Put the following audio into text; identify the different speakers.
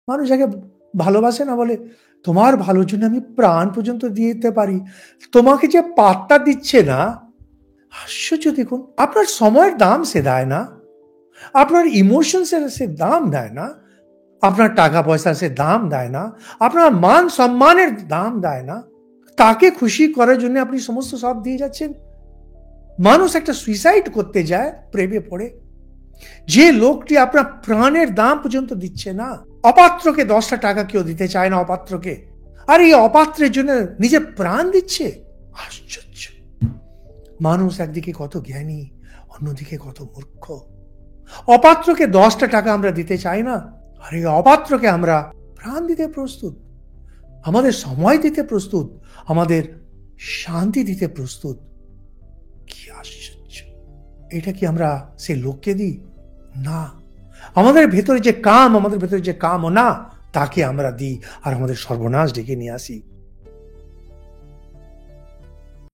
Speaker 1: মানুষ যাকে ভালোবাসে না বলে, তোমার ভালোর জন্য আমি প্রাণ পর্যন্ত দিয়ে দিতে পারি। তোমাকে যে পাত্তা দিচ্ছে না, আশ্চর্য দেখুন। আপনার সময়ের দাম সে দেয় না, আপনার ইমোশনসের সে দাম দেয় না, আপনার টাকা পয়সার সে দাম দেয় না, আপনার মান সম্মানের দাম দেয় না। তাকে খুশি করার জন্য আপনি সমস্ত সব দিয়ে যাচ্ছেন। মানুষ একটা সুইসাইড করতে যায় প্রেমে পড়ে, যে লোকটি আপনার প্রাণের দাম পর্যন্ত দিচ্ছে না। অপাত্রকে 10টা টাকা কেউ দিতে চায় না, অপাত্রকে। আর এই অপাত্রের জন্য নিজের প্রাণ দিচ্ছে। আশ্চর্য। মানুষ একদিকে কত জ্ঞানী, অন্যদিকে কত মূর্খ। অপাত্রকে 10টা টাকা আমরা দিতে চাই না, আর এই অপাত্রকে আমরা প্রাণ দিতে প্রস্তুত, আমাদের সময় দিতে প্রস্তুত, আমাদের শান্তি দিতে প্রস্তুত। কি আশ্চর্য! এটা কি আমরা সেই লোককে দিই? না, আমাদের ভেতরে যে কাম, আমাদের ভেতরে যে কামনা, তাকে আমরা দিই আর আমাদের সর্বনাশ ডেকে নিয়ে আসি।